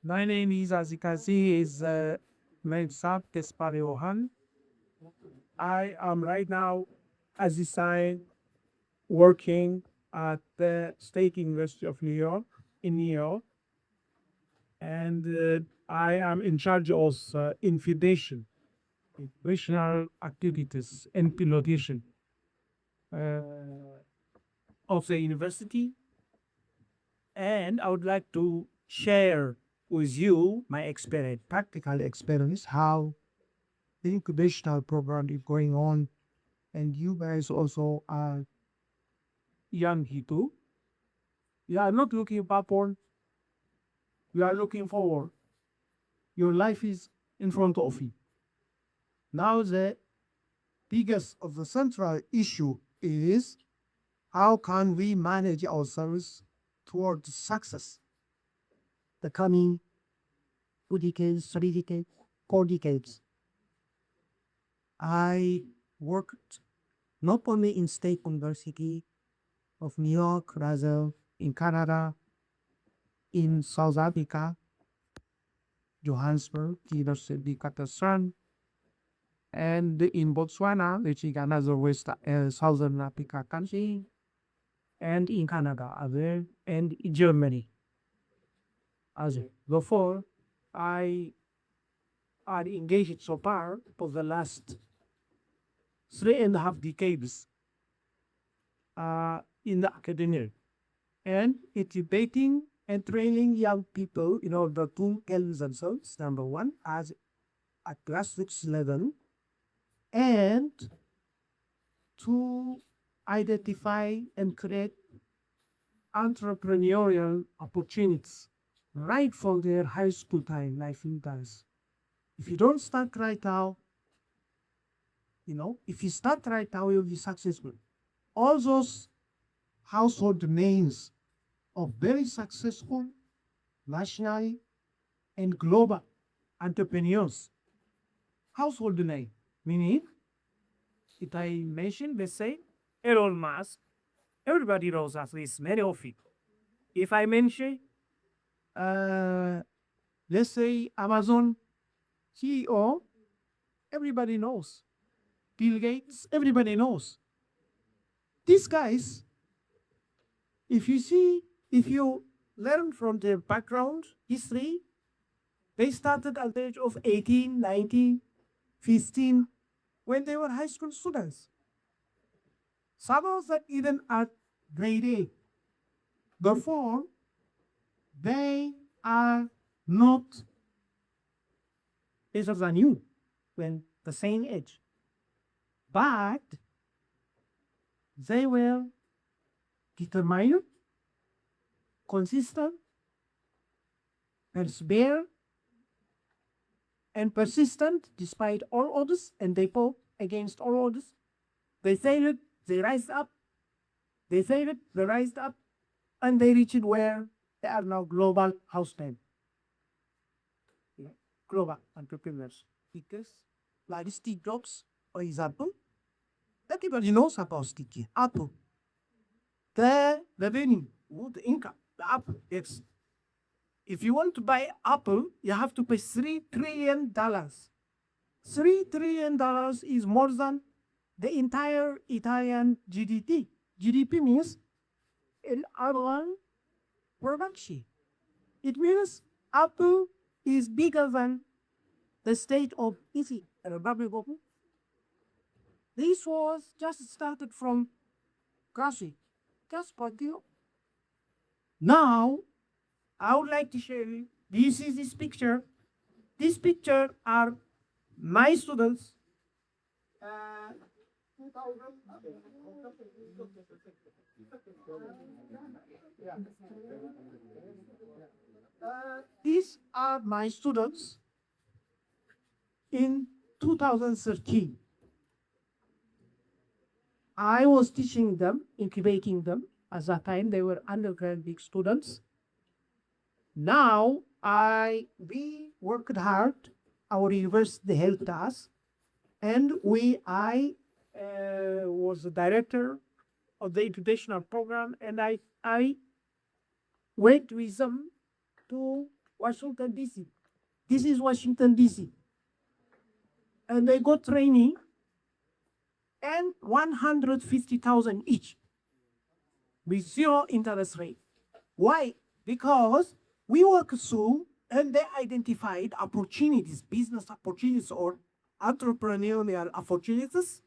My name is, as you can see, is Mengisteab. I am right now, as you say, working at the State University of New York in New York, and I am in charge of informational activities and pilotation uh, of the university. And I would like to share with you my experience, practical experience, how the incubational program is going on, and you guys also are young people. You are not looking backward, you are looking forward. Your life is in front of you. Now the biggest of the central issue is how can we manage ourselves towards success the coming 2 decades, 3 decades, 4 decades. I worked not only in State University of New York, rather in Canada, in South Africa, Johannesburg, University Catastrophe, and in Botswana, which is another Southern Africa country, and in Canada, other, and in Germany. Other. Before, I are engaged so far for the last 3.5 decades in the academia, and it's debating and training young people in order to help themselves, number one, as at grassroots level, and to identify and create entrepreneurial opportunities right from their high school time, life in times. If you don't start right now, if you start right now, you'll be successful. All those household names of very successful national and global entrepreneurs, household name, meaning, if I mention, let's say, Elon Musk, everybody knows at least many of it. If I mention, uh, let's say, Amazon CEO, everybody knows. Bill Gates, everybody knows. These guys, if you learn from their background, history, they started at the age of 18, 19, 15, when they were high school students. Some of them even at grade 8. Therefore, they are not better than you when the same age. But they were determined, consistent, persevere, and persistent despite all odds, and they fought against all odds. They failed, they rise up, they failed, they rise up, and they reached where they are now global household. Global entrepreneurs. Because like Steve Jobs, for example, everybody knows about Steve Apple. The revenue, the income, the Apple, yes. If you want to buy Apple, you have to pay $3 trillion. $3 trillion is more than the entire Italian GDP. GDP means in annual production. It means Apple is bigger than the state of Italy, the Republic of Italy. This was just started from grassroots, just for you. Now, I would like to show you. This is this picture. This picture are my students. Uh, 2000. Yeah. These are my students in 2013. I was teaching them, incubating them. At that time, they were undergraduate students. Now, we worked hard. Our university helped us, and I was the director of the educational program, and I went with them to Washington DC. This is Washington DC. And they got training and 150,000 each with zero interest rate. Why? Because we work through and they identified opportunities, business opportunities or entrepreneurial opportunities,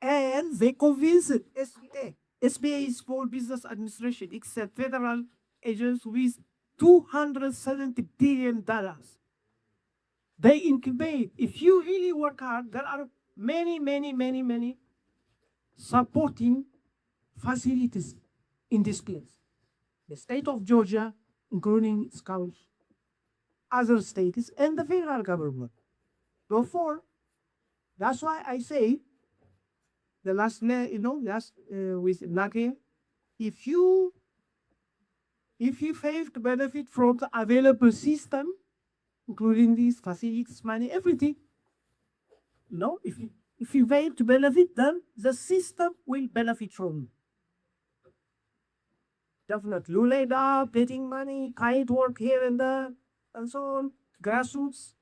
and they convinced SBA. SBA is Small Business Administration. It's a federal agency with $270 billion. They incubate. If you really work hard, there are many supporting facilities in this place. The state of Georgia, including its county, other states, and the federal government. Therefore, that's why I say the last, with Nake, if you fail to benefit from the available system, including these facilities, money, everything, if you fail to benefit, then the system will benefit from you. Definitely, you laid up, getting money, kite work here and there, and so on, grassroots.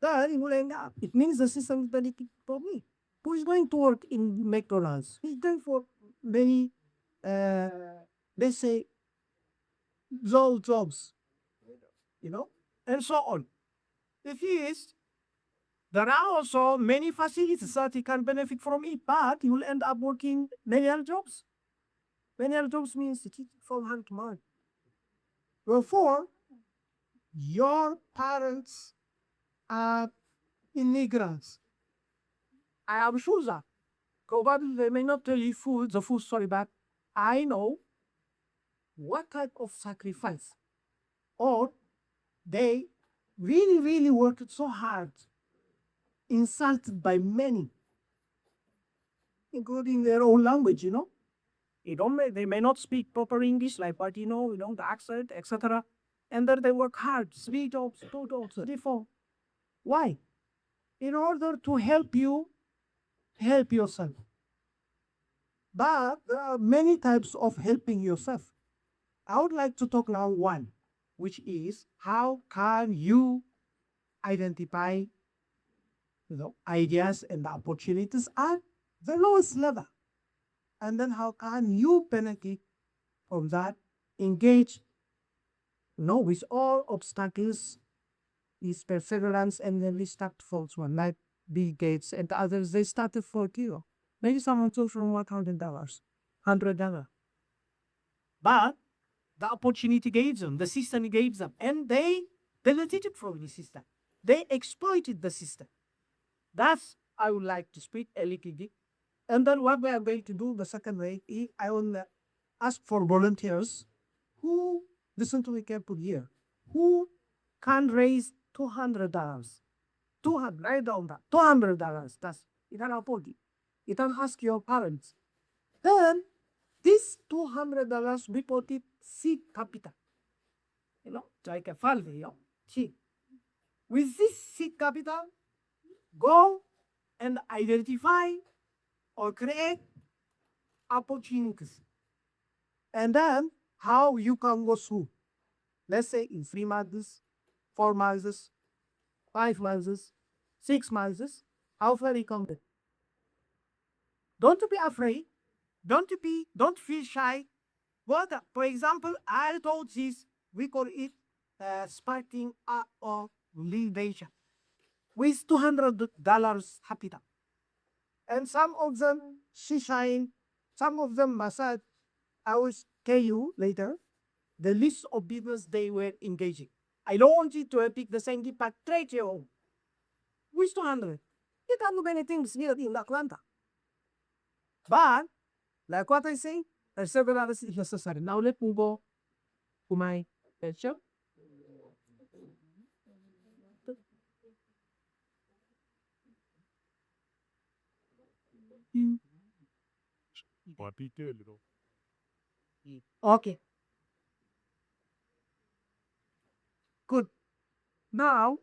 Then it will end up. It means the system is benefiting from me. Who is going to work in McDonald's? He's going for many, let's say, low jobs, and so on. If he is, there are also many facilities that he can benefit from it, but he will end up working many other jobs. Many other jobs means it's from hand to mouth. Therefore, your parents are immigrants. I am sure that. Probably they may not tell you the full story, but I know what type of sacrifice, or they really worked so hard, insulted by many, including their own language, they may not speak proper English, like, but the accent, etc. And then they work hard, 3 jobs, 2 jobs, 3, 4. Why? In order to help you help yourself. But there are many types of helping yourself. I would like to talk now one, which is how can you identify ideas and opportunities at the lowest level? And then how can you benefit from that, engage with all obstacles, is perseverance, and then we start false one, like Bill Gates and others, they started for kilo. Maybe someone took from $100, $100. But the opportunity gave them, the system gave them, and they benefited from the system. They exploited the system. That's I would like to speak a little bit. And then what we are going to do the second way is I will ask for volunteers who listen to me carefully here, who can raise $200. 200, write down that. $200. That's you can afford it. You can ask your parents. Then this $200 we put it seed capital. Like a family, seed. With this seed capital, go and identify or create opportunities. And then how you can go through. Let's say in 3 months, 4 months, 5 months, 6 months, how far you can get. Don't be afraid. Don't feel shy. What, for example, I told this, we call it sparking up of leadership with $200 capital. And some of them shine, some of them massage. I will tell you later the list of business they were engaging. I don't want you to pick the same but trade your own. With 200. You can do many things here in Atlanta. But, like what I say, there's several others necessary. Now let's move on to my lecture. Okay. Good. Now,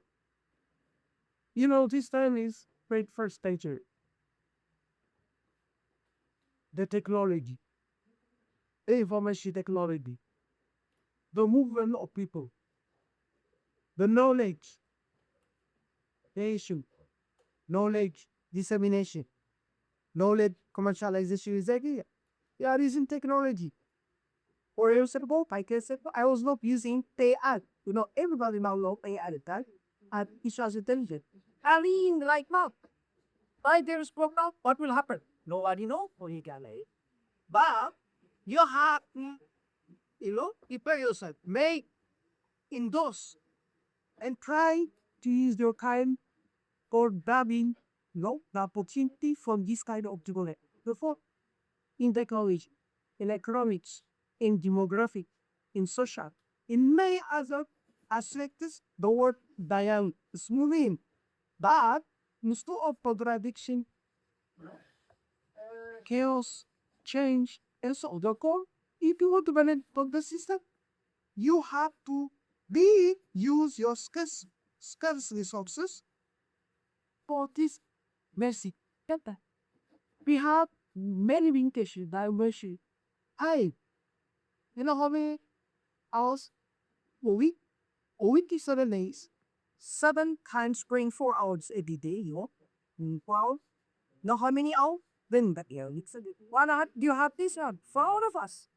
this time is great first stager. The technology, the information technology, the movement of people. the knowledge creation, knowledge dissemination, knowledge commercialization is again. You are using technology. 4 years ago, 5 years ago, I was not using AI. Everybody now knows AI at the time. And it was intelligent. I mean, like now, 5 years from now, what will happen? Nobody knows what he can lay. But you have, prepare yourself, make, endorse, and try to use your time for grabbing, the opportunity from this kind of development. Therefore, in technology, in economics, in demographic, in social, in many other aspects, the world dialogue is moving. But instead of contradiction, chaos, change, and so therefore, if you want to manage the system, you have to use your scarce resources for this mercy. We have many limitations, dimensions. Hey, you know how many hours a week? A week is 7 days. 7 times bring 4 hours every day, 4 hours. Know how many hours? Then that year, why not? Do you have this one? For all of us.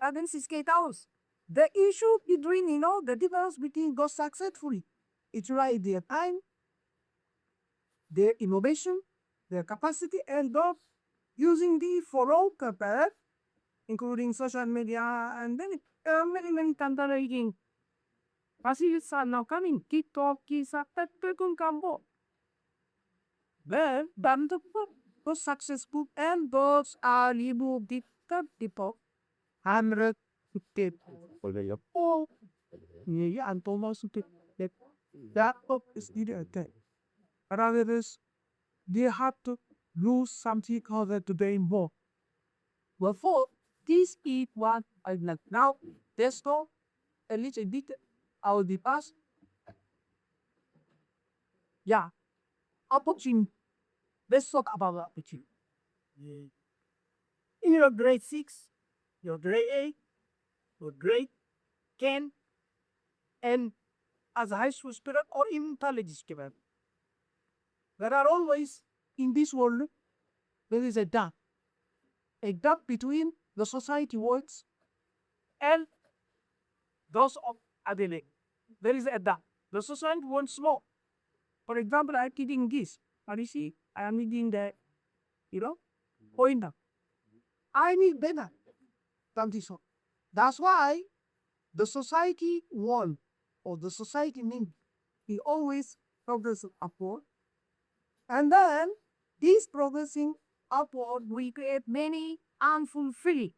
And then 8 hours. The issue between, the difference between those successfully. It's right their time, their innovation, their capacity, and those using the follow compare, including social media and then many tantarating. Facilities are now coming. TikTok is a peppercorn combo. Well, the was successful and those are removed the third depot. 150. Oh, yeah, and Thomas that book is needed a day. Rather is they have to lose something called that today more. Therefore, this is what I like. Now, there's no a little bit our the past. Yeah, opportunity. Let's talk about opportunity. In your grade 6, your grade 8, your grade 10, and as a high school student or in college student, there are always in this world there is a gap between the society words and those of academic. There is a gap. The society wants more. For example, I'm reading this. And you see, I am reading the, pointer. I need better than this one. That's why the society want or the society need is always progressing upward. And then this progressing upward we create many unfulfilled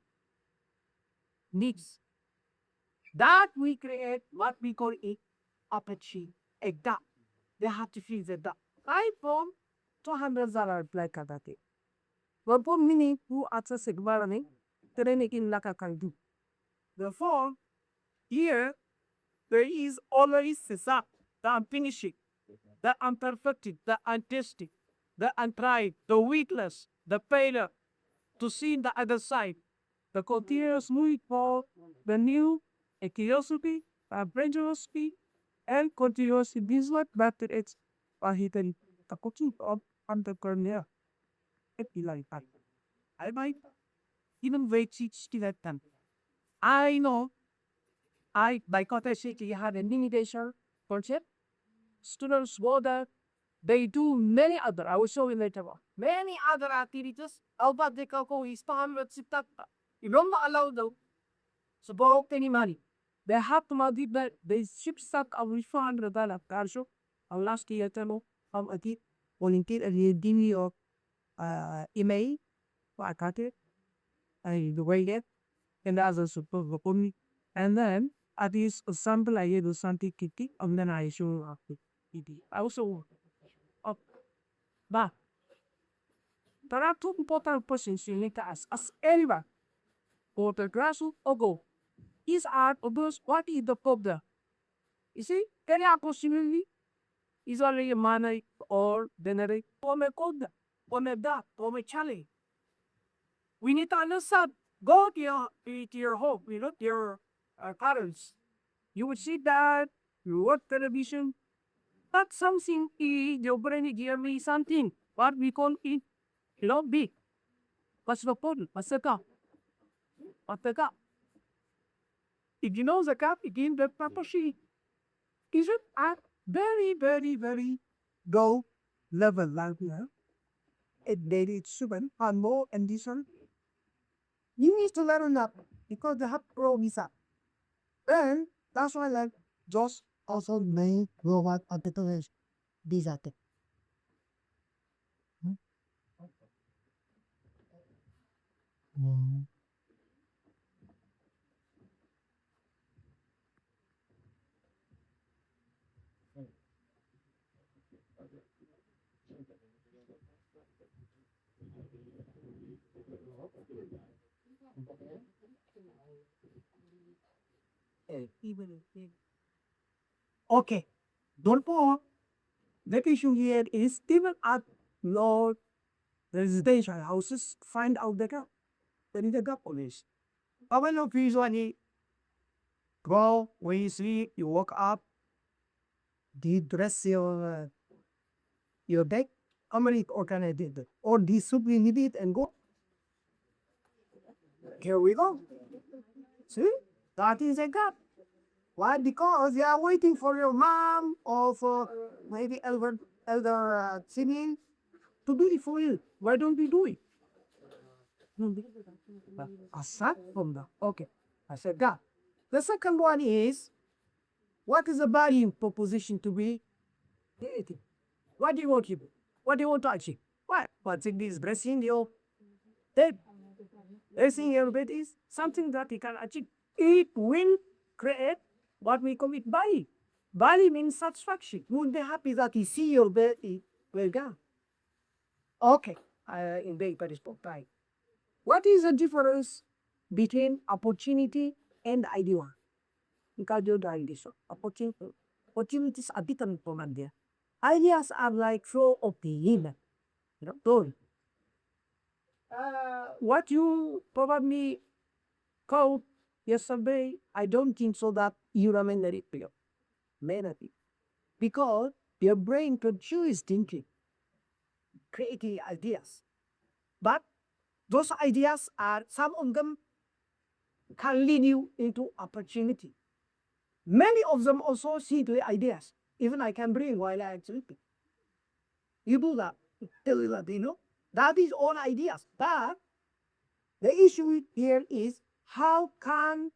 needs. That we create what we call a opportunity, a gap. They have to fill the gap. I form 200 black kadate. Walaupun mini who access environment, training in laka can do. Therefore, here there is always the sap, the unfinished, the unperfected, the untested, the untried, the weakness, the failure to see the other side, the continuous moving for the new, a curiosity, a dangerously, and continuously visual battle it's hidden the cooking of entrepreneur. It be like that. I might even wait to that time. I know by context you have a limitation concept. Students go there, they do many other, I will show you later on. Many other activities. Albeit they can go is you don't allow them to borrow any money. They have to money that they ship stock of $400 carso. Ang last year tamo a tit volunteer at the dini of email for a cutter the way it and the other support the and then at this sample I do something kitty and then I show up it. I also but there are two important questions you need to ask. Ask anyone, or the grassroots or go. Is art or those what is the problem? You see, any possibility is only a money or generate or me code or me that or me challenge. We need to understand. Go to your home, to your parents. You would see that You watch television. That's something your brain give me something. What we call it lobby. What's the problem? What's the gap? What's the gap? If you know the gap, again the property is it at very, very, very low level like here. It dated seven and more and this one. You need to learn that because they have pro visa. And that's why like just also main robot architecture visa. Mm. Okay, don't go. The issue here is even at low residential houses find out the gap. There is a gap on this. But when you usually go, when you sleep, you wake up, do you dress your deck? How many organized it? Or do you simply need it and go? Here we go. See? That is a gap. Why? Because you are waiting for your mom or for maybe elder sibling to do it for you. Why don't we do it? Aside from that, okay. I said gap. The second one is what is the value proposition to be created? What do you want to do? What do you want to achieve? What? What's in this blessing your dead? Blessing your bed is something that you can achieve. It will create what we call it value. Value means satisfaction. You will be happy that you see your bed is well done. Okay, in bed but it's time. What is the difference between opportunity and idea? Because you're doing this opportunities are different from idea. Ideas are like flow of the wind. You know, don't. What you probably called yesterday, I don't think so that you remember it real. Maybe. Because your brain produces thinking, creating ideas. But those ideas are, some of them can lead you into opportunity. Many of them also silly ideas. Even I can bring while I am sleeping. You do that. Tell you that, you know. That is all ideas. But the issue here is how can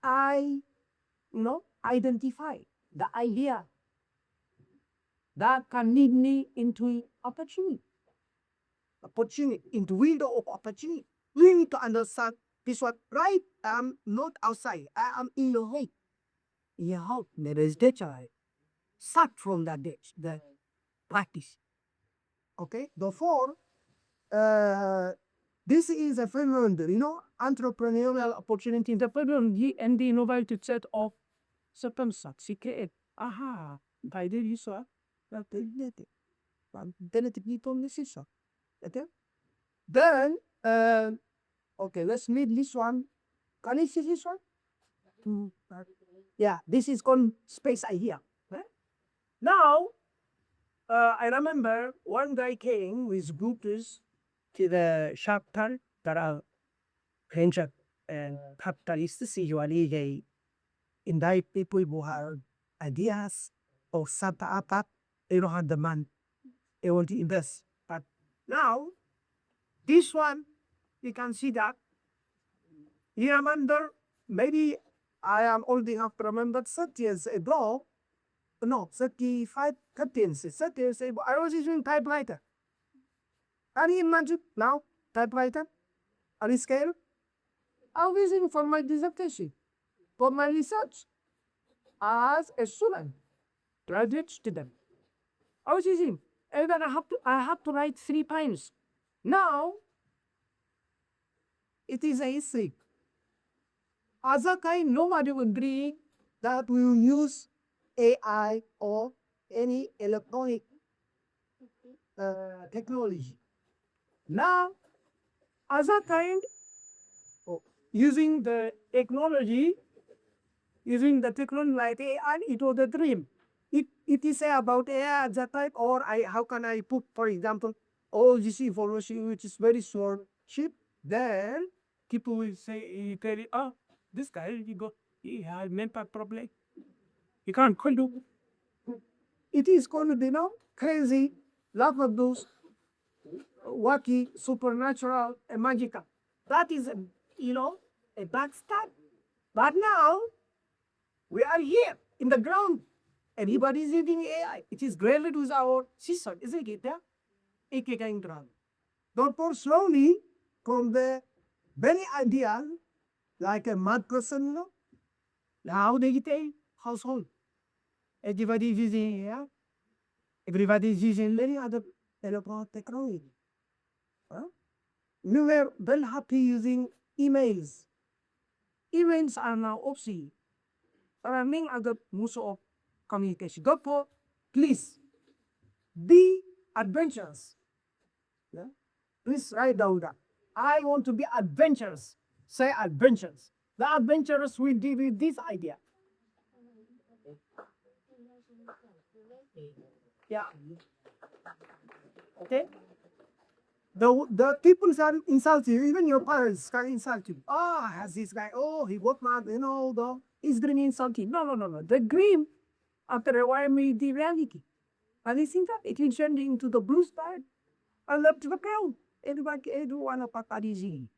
I, identify the idea that can lead me into opportunity, into window of opportunity. We need to understand this one, right? I'm not outside. I am in your head. Your house, there is danger. Start from that ditch, the practice. Okay, therefore, uh, this is a phenomenon, entrepreneurial opportunity, the phenomenon and the innovative set of circumstances create. Aha, by the use of that relatively to this. Okay? Then, okay, let's meet this one. Can you see this one? Yeah, this is called space idea. Right? Now, I remember one guy came with books to the Shark Tank that are venture and capitalists usually they invite people who have ideas or startup. They don't have the money. They want to invest. But now, this one, you can see that. You remember, maybe I am old enough to remember 30 years ago, no, 35, 30 years ago, I was using typewriter. Can you imagine now, typewriter? Are you scared? I was using for my dissertation, for my research as a student, graduate student. I was using, and then I have to write 3 times. Now, it is a history. As a kind, nobody will agree that we will use AI or any electronic technology. Now, as a kind, using the technology using the technology like AI, it was a dream. It is about AI at that time, or how can I put, for example, all this information which is very short, cheap, then People will say, tell you, oh, this guy, he has mental problem. He can't do. it is called, crazy, lot of those wacky, supernatural, and magical. That is, a bad start. But now we are here in the ground. Everybody is using AI. It is greatly with our system, isn't it? Yeah? It can ground. Therefore, slowly, from the very idea, like a mad person, now they get a household. Everybody is using AI. Everybody is using many other electronic technology. Huh? We were very happy using emails. Emails are now obsolete. Running other modes of communication. Therefore, please be adventurous. Yeah? Please write down that. I want to be adventurous. Say adventurous. The adventurous will give you this idea. Yeah. Okay. The people are insult you, even your parents can insult you. Oh, has this guy, oh, he worked hard, he's dreaming insulting. No, no, no, no. The dream after a while may be reality. And you think that it will turn into the blue sky and up to the ground. Everyone apart are easy.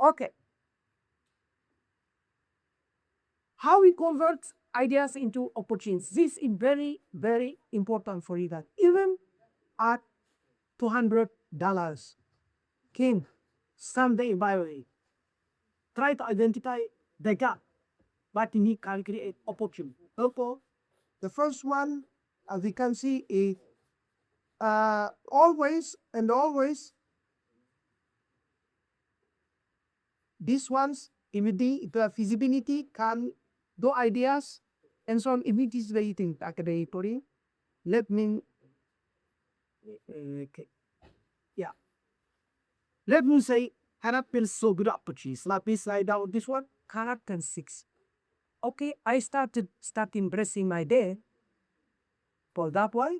Okay. How we convert ideas into opportunities. This is very, very important for you that even at $200 came someday by way. Try to identify the gap, but you need to create opportunity. Therefore, the first one, as we can see, is always and always these ones, immediately, the feasibility can do ideas and so on. If it is very thing, academically, let me, okay. Yeah. Let me say, character so good opportunities. Let me slide down this one, character 6. Okay, I start embracing my day for that way.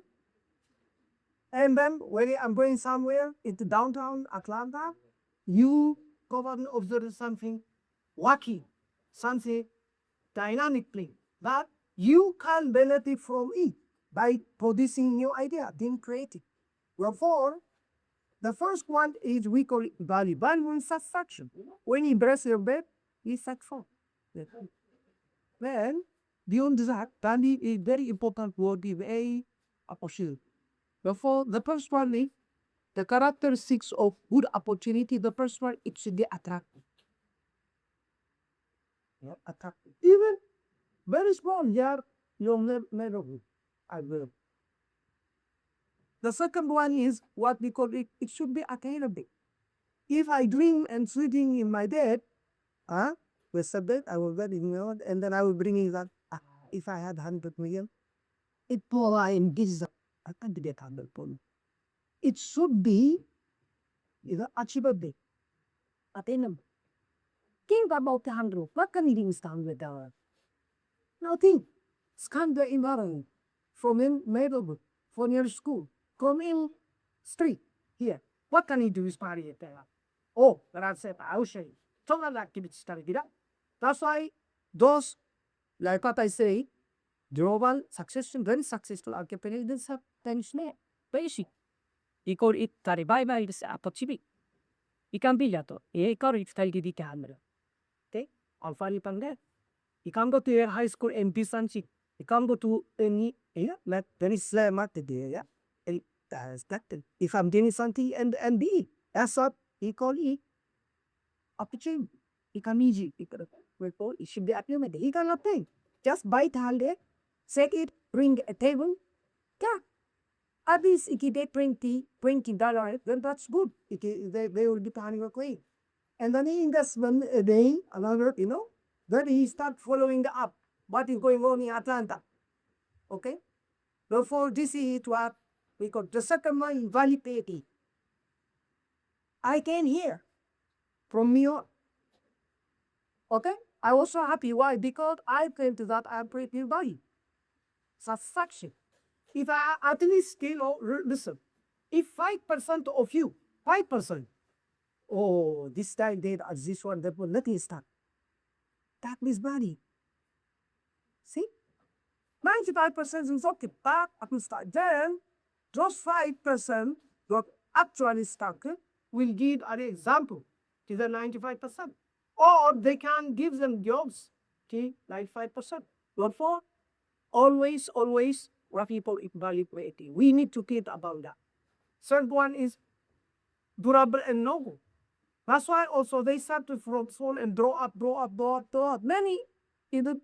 And then when I'm going somewhere into downtown Atlanta, you go and observe something wacky, something dynamically that you can benefit from it by producing new idea, being creative. Therefore, the first one is we call it value. Value is satisfaction. When you embrace your bed, you satisfied. Then, beyond that, value is very important word is a opportunity. Therefore, the first one is the characteristics of good opportunity. The first one, it should be attractive. Yeah, attractive. Even very small, yeah, you'll never I will. The second one is what we call it, it should be attainable. If I dream and sleeping in my bed, with a bed, I will get in and then I will bring in that. If I had 100 million, it will I in this, I can't get 100 million. It should be achievable, attainable. Think about the 100. What can you stand with that? Nothing. Scan the environment from in neighborhood, from your school, come in street here. What can you do is party at there? Oh, that's it. I'll show you. Total activity study. That's why those, like what I say, global successful, very successful entrepreneurs have tension. Basic. Equal it to revival is opportunity. Ikan billato, equal it to the camera. Okay? Alpha Lipanga. You can go to a high school and be something. You can go to any, like very smart there, yeah. And that's that. If I'm doing something and be, that's what he call it. Opportunity. He can easy. It should be acclimated. He cannot pay. Just buy it all day, set it, bring a table. Yeah. At least if they $20, then that's good. They will be planning a claim. And then he invests one a day, another, then he start following the up. What is going on in Atlanta? Okay? Therefore, this is what we call the second one, validity. I can hear from you. Okay? I was so happy. Why? Because I felt that I'm pretty body. Satisfaction. If I at least, listen, if 5% of you, 5%, oh, this time did at this one, that will let me start. That means money. See? 95% is okay, but I will start. Then, those 5% that actually stuck will give an example to the 95%. Or they can give them jobs to 95%. Therefore, always, what people evaluating. We need to think about that. Third one is durable and noble. That's why also they started from small and draw up. Many in the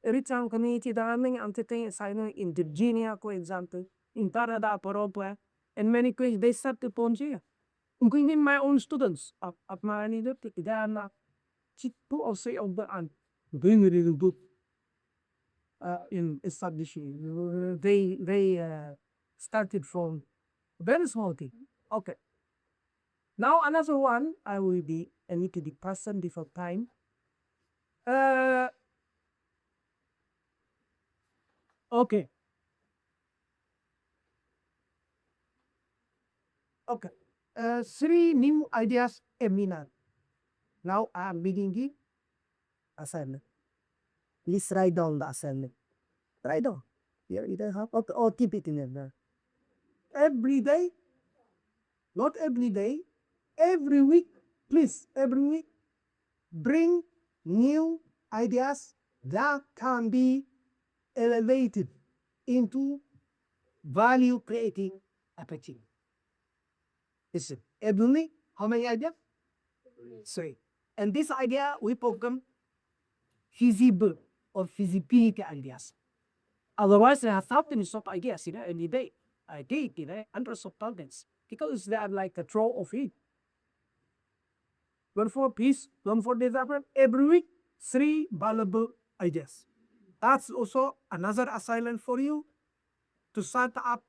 return community, there are many entertainment assignment in Virginia, for example, in Canada, Europa, and many places they start to Pongia. Including my own students at my university, they are not two or three of the doing really good in establishing. They started from very small thing. Okay. Now another one, I need to be person before time. Okay. Okay. Three new ideas every night. Now I'm beginning assignment. Please write down the assignment. Write down. Here you don't have. Okay. Or keep it in there. Every day, not every day, every week, please, every week, bring new ideas that can be elevated into value creating opportunity. Listen, every week, how many ideas? Three. And this idea we program feasible or feasibility ideas. Otherwise, there are thousands of ideas, every day. I did, hundreds of thousands. Because they are like a throw of it. One for peace, one for development. Every week, three valuable ideas. That's also another assignment for you to start up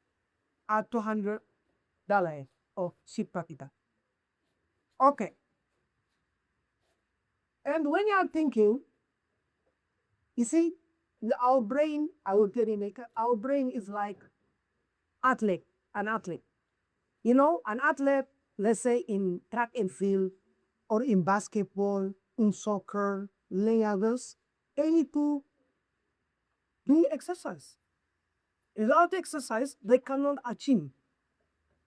at $200 of seed capital. Okay. And when you are thinking, you see, our brain, I will tell you, our brain is like an athlete. An athlete, let's say in track and field, or in basketball, in soccer, many others, they need to do exercise. Without exercise, they cannot achieve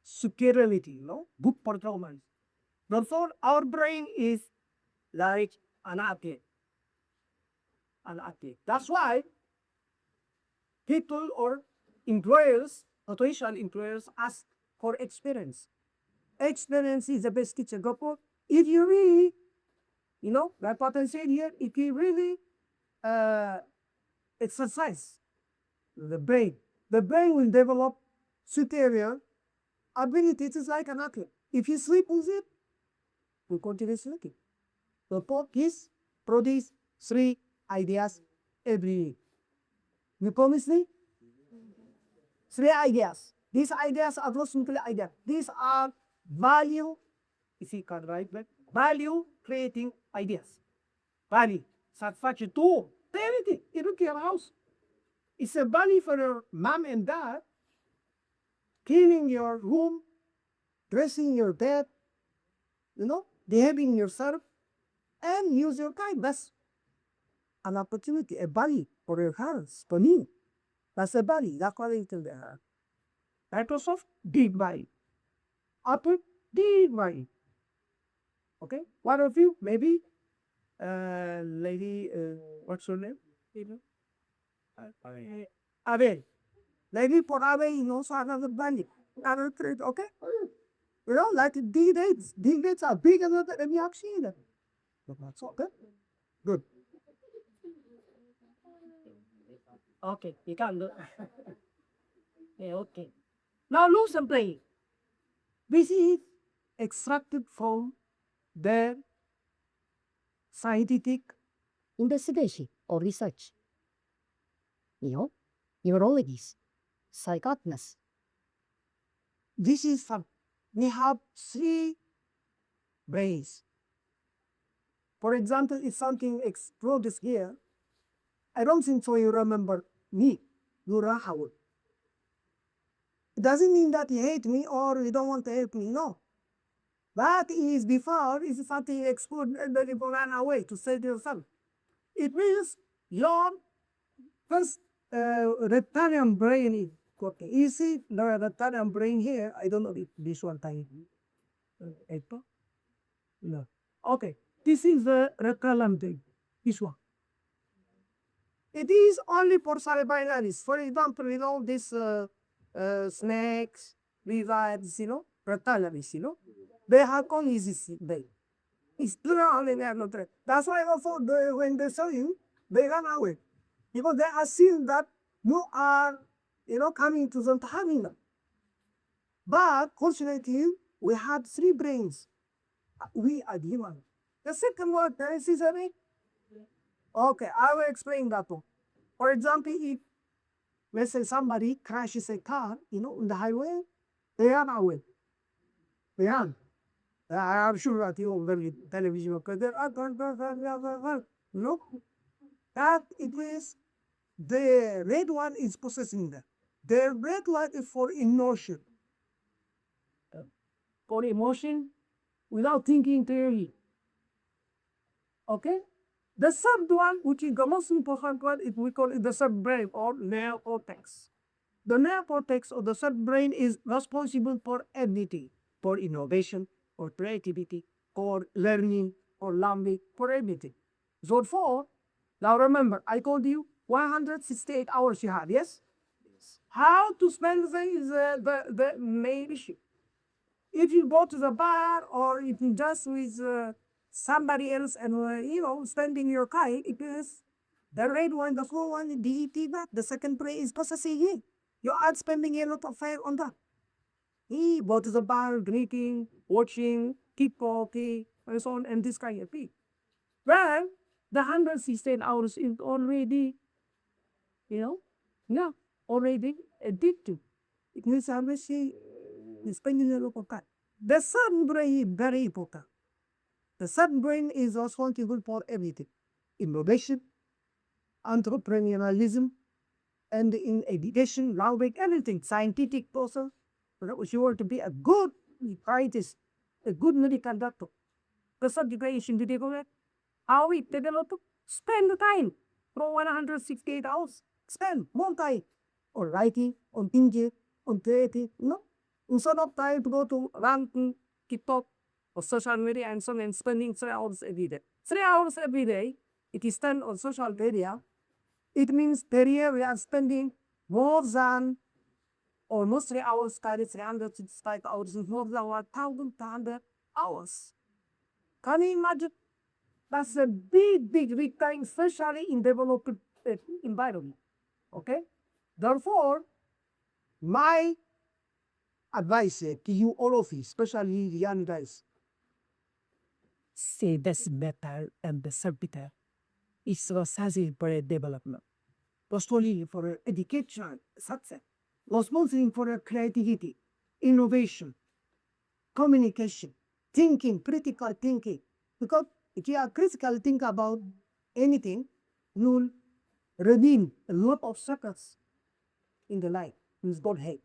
superiority, good performance. Therefore, our brain is like an athlete. That's why people or employers, potential employers, ask for experience. Experience is the best teacher. If you really, that potential here, if you really exercise the brain will develop superior abilities. It's like an athlete. If you sleep with it, you continue sleeping. The point is produce three ideas every week. You promise me? Three ideas. These ideas are not simple ideas. These are value, if you can write that, value creating ideas. Value, satisfaction to anything. You look at your house. It's a value for your mom and dad, cleaning your room, dressing your bed, behaving yourself, and use your time. That's an opportunity, a value for your parents, for me. That's a value. That's what it is. Microsoft, big value. Apple, big value. Okay? One of you, maybe, lady, what's her name? Abel. Lady for Abel, also another value. Another trade, okay? Like D dates. D dates are bigger than any action. That's okay. Good. Okay, you can do. Yeah, okay. Now look and play. This is extracted from their scientific investigation or research. Neurologists, psychiatrists. This is we have three brains. For example, if something explodes here, I don't think so you remember me, you Rahul. It doesn't mean that you hate me or you don't want to help me, no. That is before is something exploded and then you ran away to save yourself. It means your first reptilian brain is okay. You see the reptilian brain here, I don't know if this one time. Apple? No. Okay. This is the reptilian brain. This one. It is only for cerebral analysis. For example, this snakes, lizards, reptilians, they have only this brain. It's plural and they are not right. That's why also when they saw you, they run away. Because they assume that you are, coming to them to harming them. But fortunately, we had three brains. We are human. The second one, is it? Okay, I will explain that one. For example, if let's say somebody crashes a car, on the highway, they run away. They run. I am sure that you already television because there are no, that it is the red one is possessing them. The red one is for emotion. For emotion without thinking clearly. Okay? The third one, which is the most important one, is we call it the subbrain or neocortex. The neocortex or the subbrain is responsible for everything, for innovation, for creativity, for learning, for learning, for everything. Therefore, now remember, I told you 168 hours you have, yes? How to spend them is the main issue. If you go to the bar or if you just with somebody else and spending your time, it is the red one, the full one, DET back. The second play is possessing it. You are spending a lot of time on that. He go to the bar, drinking, watching, keep talking, and so on, and this kind of thing. Well, the 116 hours is already, yeah, already addicted. It means obviously spending a lot of time. The third brain is very important. The third brain is responsible for everything. Innovation, entrepreneurialism, and in education, language, everything, scientific person. If you want to be a good scientist, a good medical doctor, the third brain should be developed. How we develop? Spend the time from 168 hours. Spend more time on writing, on thinking, on creating, instead of time to go to ranking, TikTok, or social media and so on, and spending 3 hours every day. 3 hours every day, it is spent on social media. It means per year we are spending more than almost 3 hours, 365 hours, more than 1,200 hours. Can you imagine? That's a big, big, big time, especially in developed environment. Okay? Therefore, my advice to you all of you, especially the young guys, say this better and the better. It's responsible for development. Responsible for education, success. Responsible for creativity, innovation, communication, thinking, critical thinking. Because if you are critical think about anything, you'll redeem a lot of suckers in the life. Who's God help.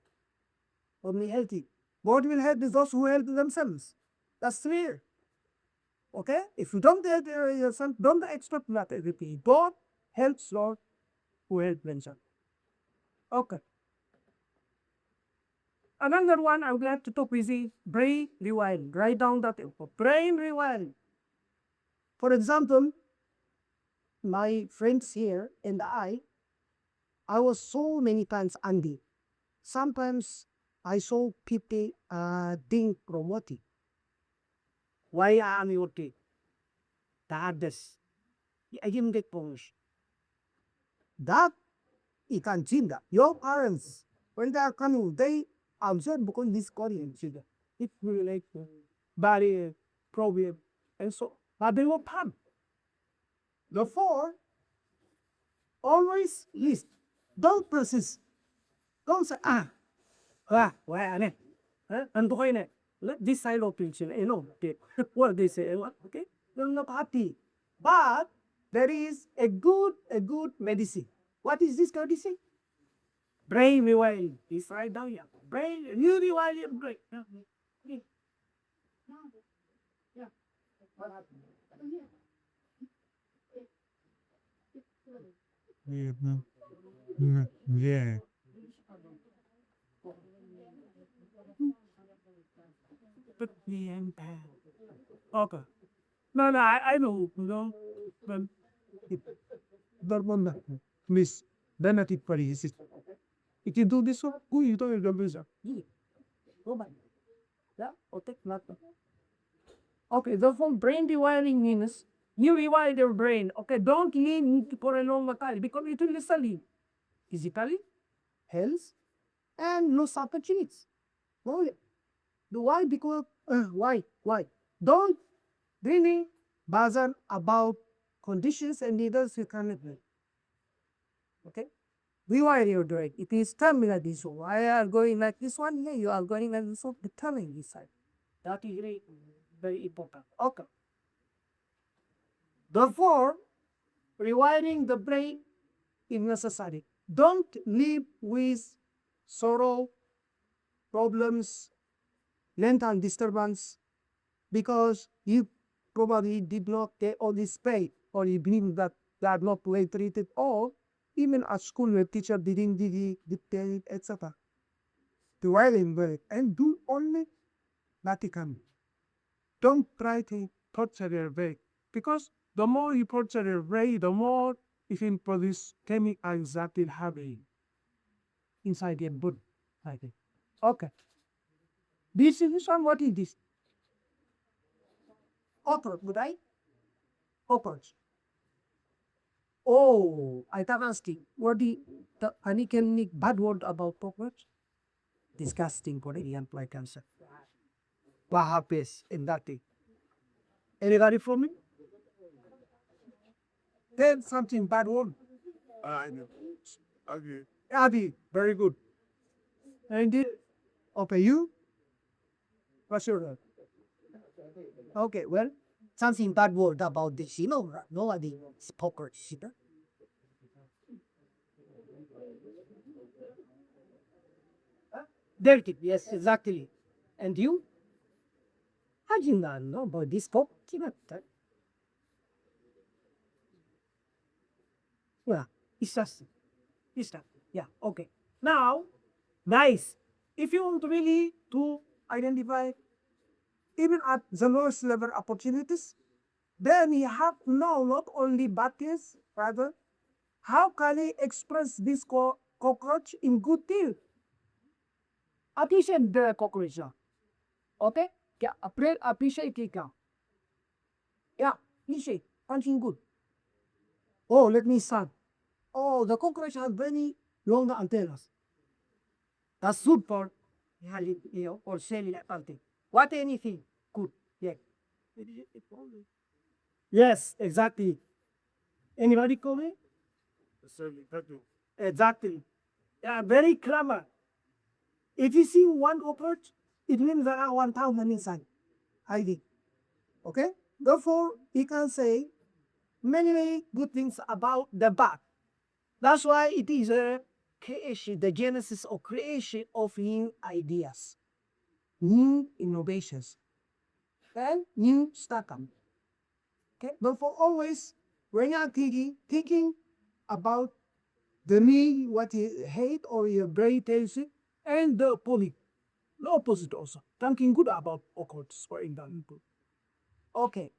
Only healthy. God will help those who help themselves. That's clear. Okay? If you don't help yourself, don't expect that to repeat. God helps those who help themselves. Okay. Another one I would like to talk with you, brain rewiring. Write down that info. Brain rewiring. For example, my friends here and I was so many times angry. Sometimes I saw people being promoted. Why am I okay? The hardest. I didn't get promotion. That you can see that. Your parents, when they are coming, they observe because this Korean children. It will like barrier, problem, and so but they will come. Therefore, always list. Don't persist. Don't say, why are they? And let this side of picture, okay. What they say, okay? They're not happy. But there is a good medicine. What is this medicine? Brain rewiring. It's right down here. Brain, you rewire your brain. Yeah. Yeah. Yeah. What happened? Yeah. Yeah. But the empire. Okay. No, I know, but that one, please, then I think for this. If you do this one, who you don't remember? Yeah. Go back. Yeah. Or take nothing. Okay, the whole brain rewiring means you rewire your brain. Okay, don't live for a long time because it will suddenly physically, health, and no opportunities. Why? Why? Because why? Why? Don't really bother about conditions and leaders you can live with. Okay? Rewire your brain. It is telling like this. Why are going like this one? Yeah, you are going like this one. Determine this side. That is very, very important. Okay. Therefore, rewiring the brain is necessary. Don't live with sorrow, problems, mental disturbance, because you probably did not get all this paid, or you believe that they are not well treated, or even at school where teacher didn't dictate, etc. Rewiring brain and do only that you can. Don't try to torture your brain, because the more you torture your brain, the more it can produce chemicals that will have inside your body. I think. Okay. This one, what is this? Cockroach, would I? Cockroach. Oh, I thought asking, what the uncanny bad word about cockroach? Disgusting for the employee cancer. What happens in that thing? Anybody from me? Then something bad word. I know. Okay. Abby, very good. And it, okay, you? What's your name? Okay, well, something bad word about this, nobody spoke or shit. Dirty, yes, exactly. And you? How do you not know about this pop? Yeah, it's just, it's that. Yeah, okay. Now, nice. If you want really to identify even at the lowest level opportunities, then you have to know not only bad things, rather, how can he express this cockroach in good things? Appreciate the cockroach. Okay? Yeah, appreciate it. Yeah, appreciate something good. Oh, let me start. Oh, the cockroach has very long antennas. That's good for or cellular something. What anything good. Yeah. Yes, exactly. Anybody comment? Exactly. Yeah, very clever. If you see one cockroach, it means there are 1,000 inside hiding. Okay? Therefore, you can say many good things about the bat. That's why it is a creation, the genesis of creation of new ideas, new innovations, and new startup. Okay, but for always when you're thinking about the me, what you hate or your brain tells you, and the opposite also. Thinking good about occults, for example. Okay,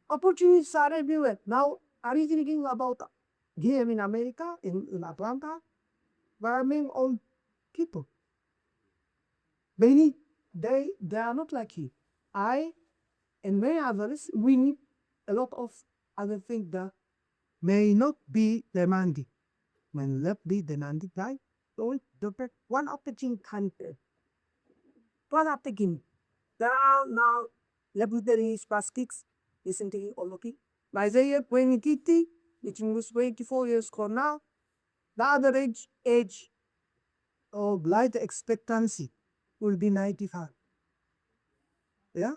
opportunities are everywhere. Now, are you thinking about here in America, in Atlanta? But I mean, all people. Many, they are not like you. I and many others, we need a lot of other things that may not be demanding. May not be demanding, right? So one of the things can one of the things. There are now laboratory plastics recently all looking. By the year 2030, which was 24 years from now, the average age of life expectancy will be 95. Yeah,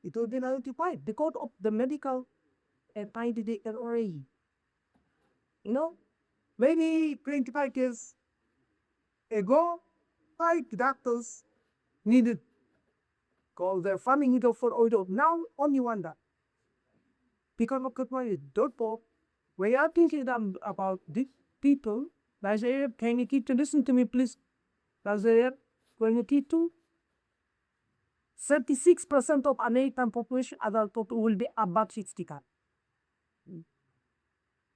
it will be 95 because of the medical. and find it already. You know, maybe 25 years ago, 5 doctors needed call their farming needle for oil. Now only one that. Because of good money, don't pop. We are thinking about the people. Guys, can you keep to listen to me, please? Guys, when you keep to 36% of American population adult people will be above 60.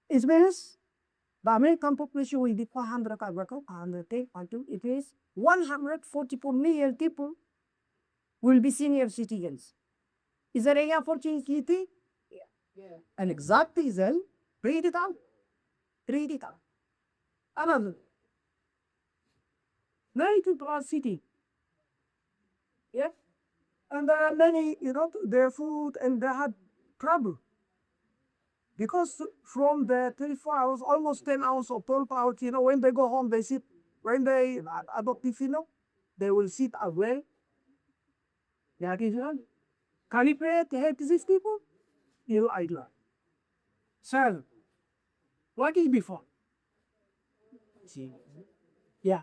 It means the American population will be 400, 410, it is 144 million people will be senior citizens. Is there any opportunity? Yeah. And exactly then, read it out. Read it out. Another. 90+ city. Yeah. And there are many, their food and they had trouble. Because from the 24 hours, almost 10 hours or 12 hours, when they go home, they sit, when they adopt they will sit away. Yeah, can you pray to help these people? You idler. So, what is before? See. Yeah.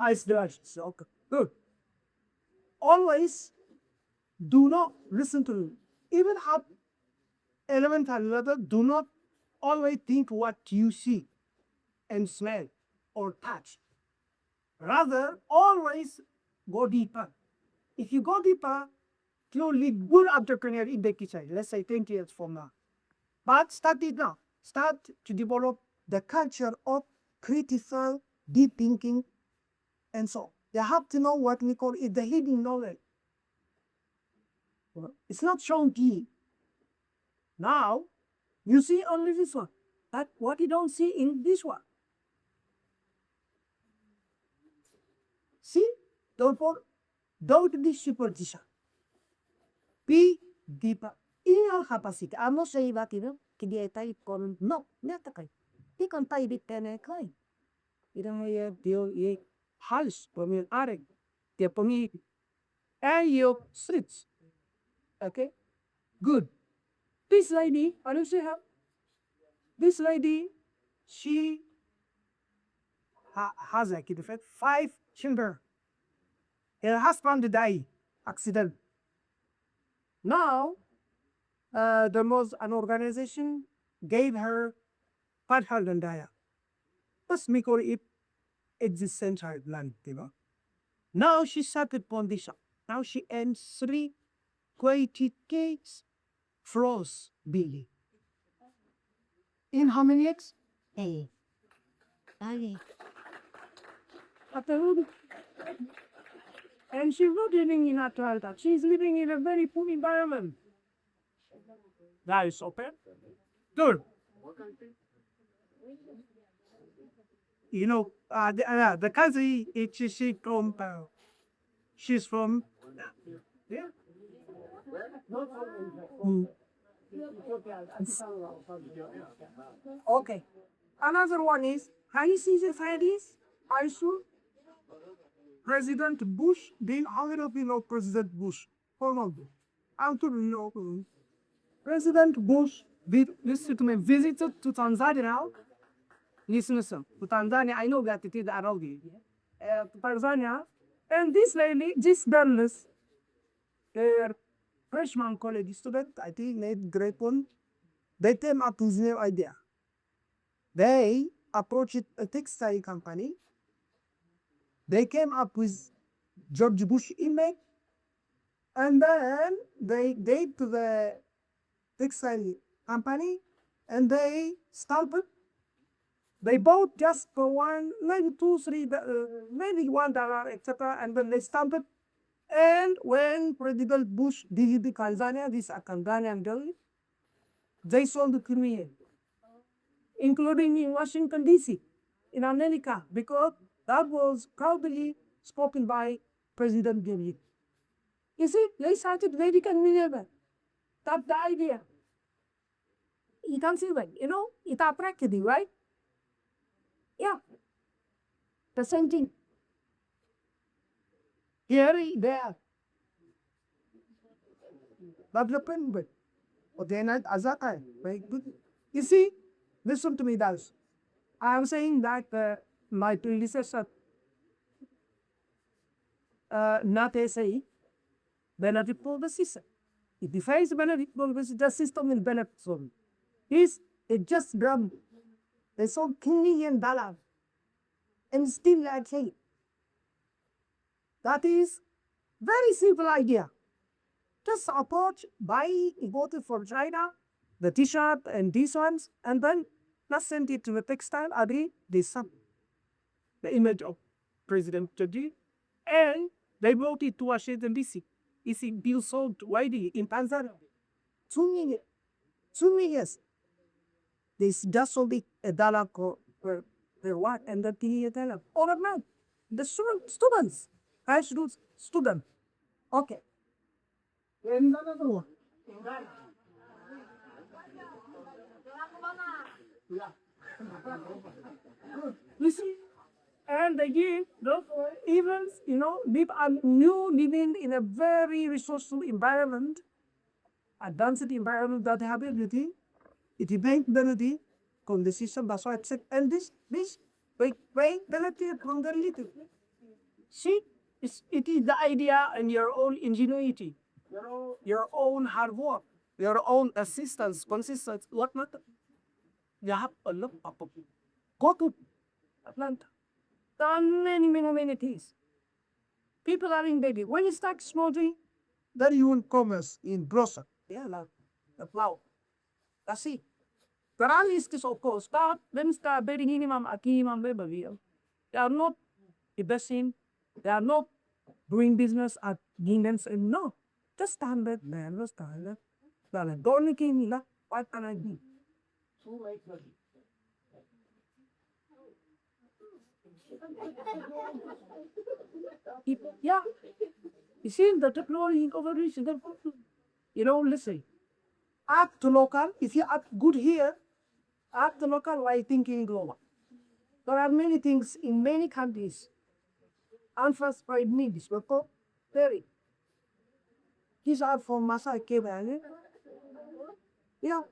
Ice drugs. Okay. Good. Always do not listen to them. Even at elemental level, do not always think what you see and smell or touch. Rather, always go deeper. If you go deeper, you'll lead good entrepreneur in the kitchen, let's say 20 years from now. But start it now. Start to develop the culture of critical, deep thinking, and so they have to know what we call it the hidden knowledge. It's not shown to you. Now, you see only this one. But what you don't see in this one. See? Don't be superstition. Be deeper in your capacity. I'm not saying that, kaya tayo kon no, not kay. Di kan tayo di tene kay. Irang deal house pamil areg. Dia pami and your streets. Okay? Good. This lady, I don't see her. This lady, she has a kid effect, 5 children. Her husband died, accident. Now, there was an organization gave her $500. Plus, me call it existential land, Now she started foundation. Now she earns 3 floors billion. In how many years? Hey. And she's not living in Atlanta. She's living in a very poor environment. That is open. Good. The country she's from. Yeah. Okay. Another one is, can you see the scientists? I saw President Bush being President Bush. Hold on. I'm to know. President Bush listen to me, visited to Tanzania. Listen, to Tanzania, I know that it is Arabi. To Tanzania, and this lady, this journalist, their freshman college student, I think made great one. They came up with new idea. They approached a textile company. They came up with George Bush image, and then they gave to the textile company, and they stamped it. They bought just for one, maybe two, three, maybe $1, etc., and then they stamped it. And when President Bush visited Tanzania, this Tanzanian girl, they sold it to me, including in Washington, D.C., in America, because that was proudly spoken by President Bill. You see, they started medical management. That's the idea. You can see that, it attracted you, right? Yeah. The same thing. Here, there. That's the penguin. or day night azaka. Very good. You see, listen to me, guys. I am saying that my predecessor, not say benefit for the system. It defines benefit for the system will benefit from. Is it just grab the so $1 trillion and still like say that is very simple idea. Just approach, buy, import it from China, the t-shirt and these ones, and then let's send it to the textile, agree, this some the image of President Chadi, and they brought it to Washington DC. It's being sold widely in Tanzania. 2 million, 2 million. This just only $1 per one, and the $1. Overnight, the students, high school student. Okay. And another one. Listen, and again, even live a new living in a very resourceful environment, advanced environment that have everything. It depends ability, conversation, that's why accept and this wait ability from the little. See, it is the idea and your own ingenuity, your own hard work, your own assistance, consistency, whatnot. You have a lot of go to Atlanta. There are many things. People are in baby. When you start small thing, then you will commerce in Brussels. Yeah, like the plow. That's it. The rallies is of course start, then start very minimum at minimum level here. They are not investing, they are not doing business at Guinness and no. Just standard man, just standard. Don't look in what can I do? Yeah. You see the technology coverage, listen. Act local, if you act good here, act local while thinking global. There are many things in many countries. Answers by needs, but very. These are from Masai Kebane. Yeah.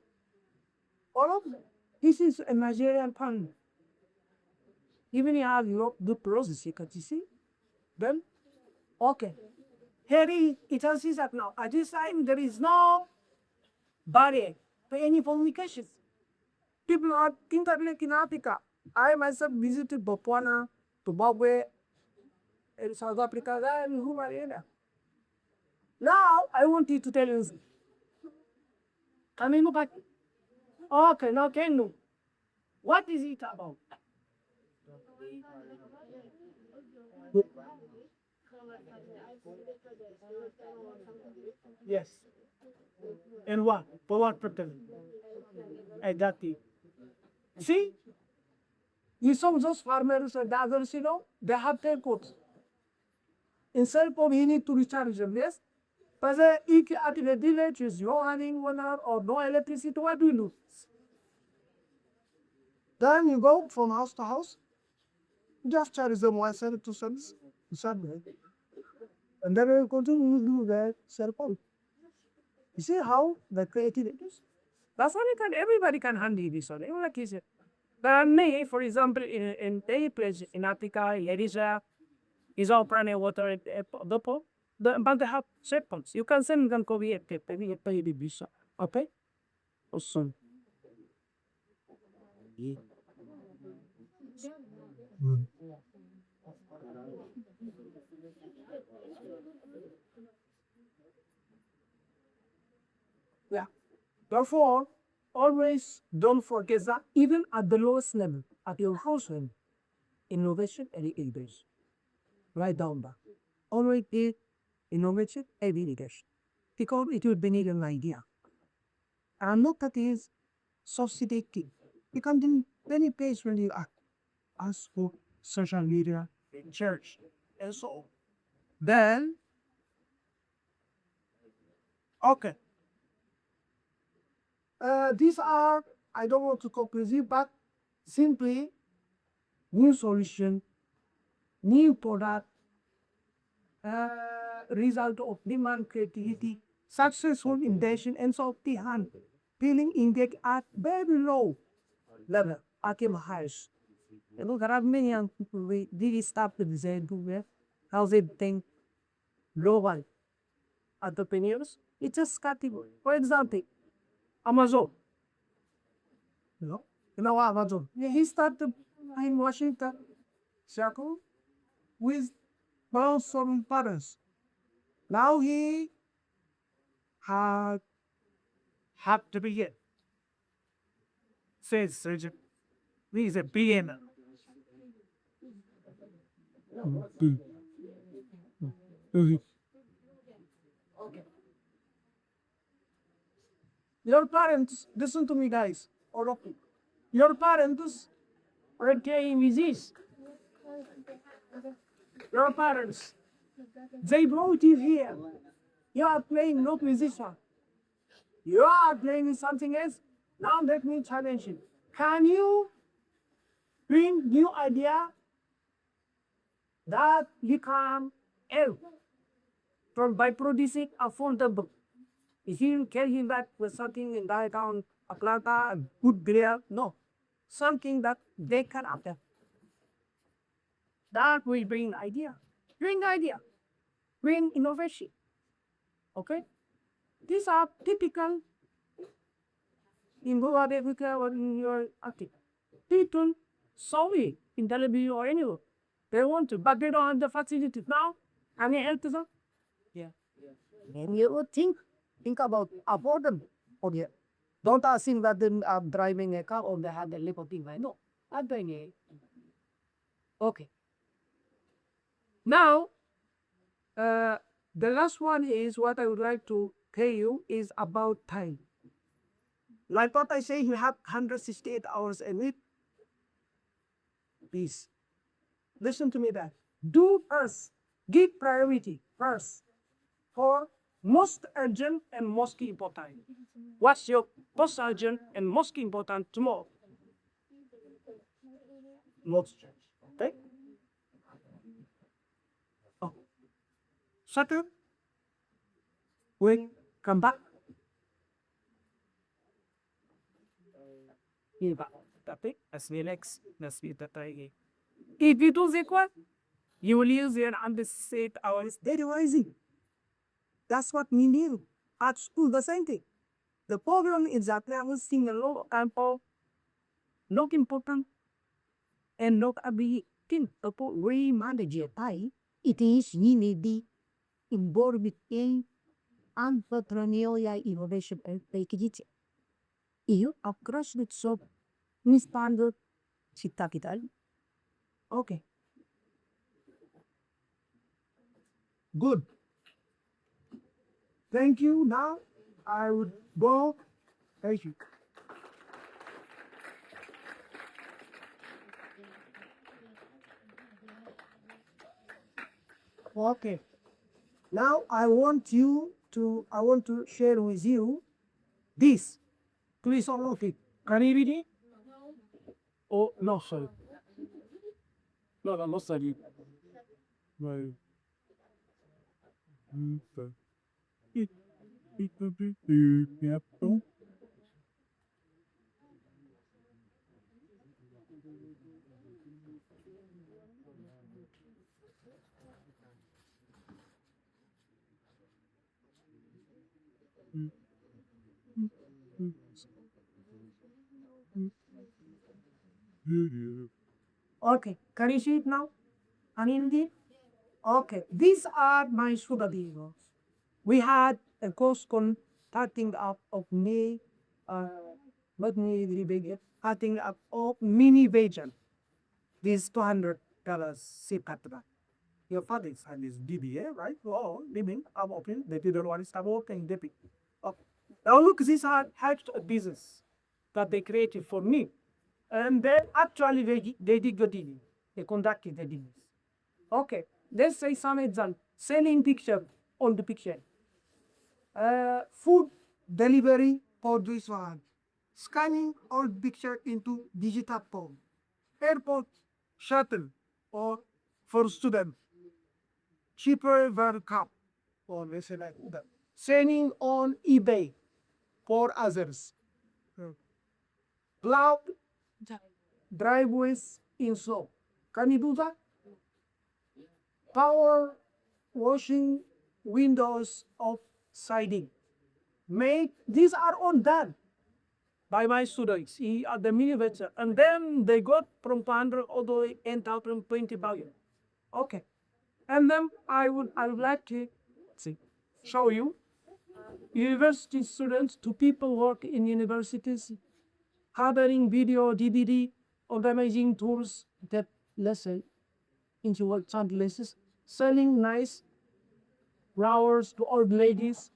All of them. This is a Nigerian pun. Even you have Europe, the process, you can see. Then, okay. Here it says that now, at this time, there is no barrier to any communications. People are internet in Africa. I myself visited Botswana, Zimbabwe, and South Africa, and Humaria. Now, I want you to tell you, coming back. Okay, now can you? What is it about? Yes. And what? For what purpose? Exactly. See, you saw those farmers and others, they have their coats. Instead of you need to recharge them, yes? But if at the village is no running water or no electricity, what do you do? Then you go from house to house, just charge them one cent, 2 cents, and then you continue to do that cell phone. You see how the creativity is? That's why everybody can handle this one. Even like you said. There may, for example, in any place in Africa, Eritrea, is all running water at the port. But they have cell phones. You can send them to pay the visa. Okay? Awesome. Yeah. Therefore, always don't forget that even at the lowest level, at your first level, innovation and innovation. Write down that. Always be innovation and innovation. Because it will be an idea. And not that is so sedating. You can do many places when you act as for social media, in church, and so on. Then, okay. These are, I don't want to confuse you, but simply new solution, new product, result of demand creativity, successful intention and so the hand feeling index at very low level at the highest. You know, there are many young people we really stop the design to where how they think global entrepreneurs. It's just category. For example, Amazon. You know, Amazon. Yeah, he started in Washington, Seattle, with both some parents. Now he had have to be it. Says Sergeant. He's a billionaire. Your parents, listen to me, guys. All of you. Your parents are playing with this. Your parents, they brought you here. You are playing not with this one. You are playing with something else. Now let me challenge you. Can you bring new idea that you can help from by producing affordable? If you can him back with something in downtown Atlanta, a good beer, no. Something that they can afford. That will bring idea. Bring innovation. Okay? These are typical in Goa, Africa, or in your article. People sorry in television or anywhere. They want to, but they don't have the facilities now. Can you help them? Yeah. And you would think about affordable. Oh, yeah. Don't assume that they are driving a car or they have the liberty. No. I'm doing it. Okay. Now, the last one is what I would like to tell you is about time. Like what I say, you have 168 hours a week. Please, listen to me back. Do first, give priority first for most urgent and most important. What's your most urgent and most important tomorrow? Most urgent. Okay? Oh, Saturn, we come back. Iba. Tapi, as relax, nas kita tayo. If you do that one, you will use your understate hours daily rising. That's what we need at school, the same thing. The problem is that we are seeing a lot of people not important and not ability to we manage your time. It is you need the involved in entrepreneurial innovation and package. You across the shop, standard cita kita. Okay, good. Thank you. Now I would go. Thank you. Okay. Now I want to share with you this. Please all of it. Can you read it? Oh no, sorry. No, no, not sorry. Right. Yep. Okay, can you see it now? Can you read it? Okay, these are my sugar beans. We had a course starting up of me, but me really big, starting up of mini version. This $200 SIP card. Your father is had this DBA, right? Oh, living, I'm open. They didn't want to start working. They pick. Okay. Now look, these are hatched a business that they created for me. And then actually they did the deal. They conducted the deals. Okay, let's say some example. Selling picture on the picture. Food delivery for this one. Scanning all picture into digital form. Airport shuttle or for student. Cheaper than cup or let's say like that. selling on eBay for others. Plowed driveways in snow. Can you do that? Power washing windows of siding. These are all done by my students at the university. And then they got from 200 all the way 10,020 billion. Okay. And then I would like to show you university students to people work in universities, harboring video, DVD, organizing tours that lesson into what some places, selling nice flowers to old ladies,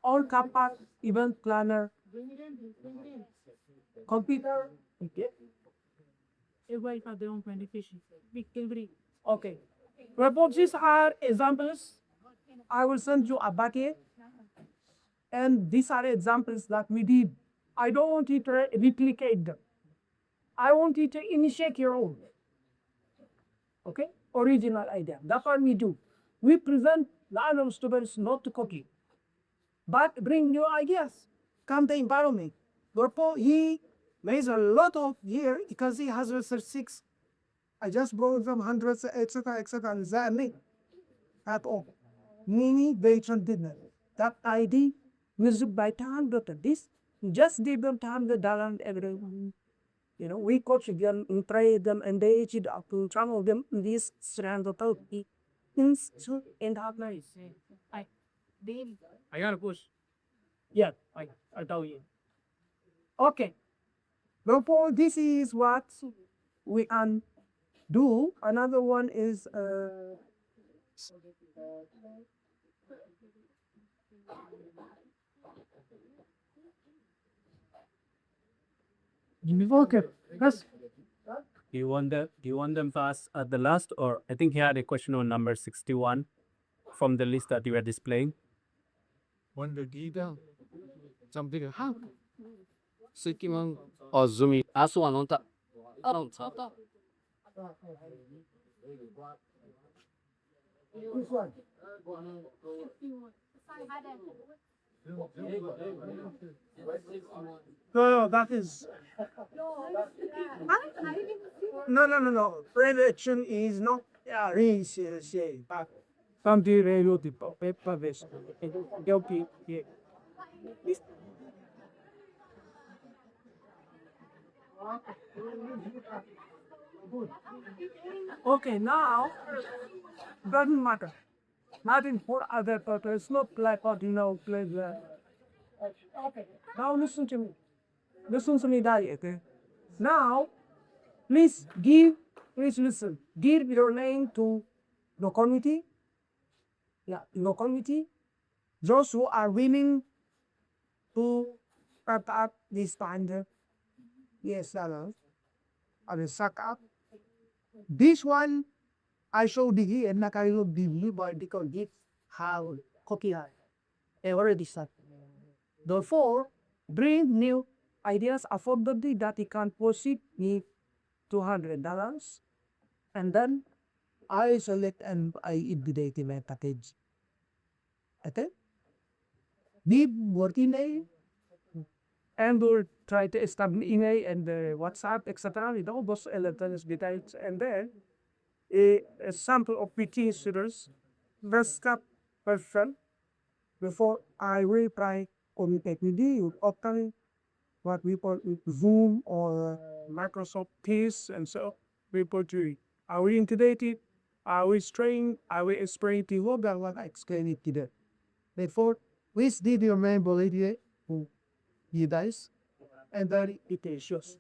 all campus event planner, computer. Okay. Everybody have their own qualification. Okay. Reports are examples. I will send you a bucket. And these are examples that we did. I don't want you to replicate them. I want you to initiate your own. Okay? Original idea. That's what we do. We present the other students not to copy, but bring new ideas. Come the environment. Therefore, he makes a lot of here because he has research 6. I just brought them hundreds, etc., etc., and that at all. Mini Baytran dinner. That ID music by time that this just give them time the dollar every we coach them and try them and they each up to some of them this strand of things to end up nice. I gotta push. Yeah, I tell you. Okay. Therefore, this is what we can do. Another one is okay. Yes. Do you want them fast at the last, or I think he had a question on number 61 from the list that you were displaying. Wonder detail. Something how? Sikiman Ozumi. Asu anonta. Anonta. This one. No, that is. No. Prediction is not serious, but something radio tipo paper vest. Guilty. Okay, now doesn't matter. Nothing for other purpose, not like what play the. Okay, now listen to me. Listen to me, Daddy. Okay. Now, please listen. Give your name to the committee. Yeah, your committee. Those who are willing to cut up this binder. Yes, I will suck up. This one, I show the here and I will be but because give how cookie I already start. Therefore, bring new ideas affordably that you can proceed with $200, and then I select and I integrate in my package. Okay? Deep working day and we'll try to establish email and WhatsApp, etc. Those electronic details, and then a sample of PT students, first person before I will try communicate with you often what we call Zoom or Microsoft Teams, and so we put you. Are we integrated? Are we trained? Are we explain to you that what I explained it today? Therefore, which did your member lady who you guys and then it is just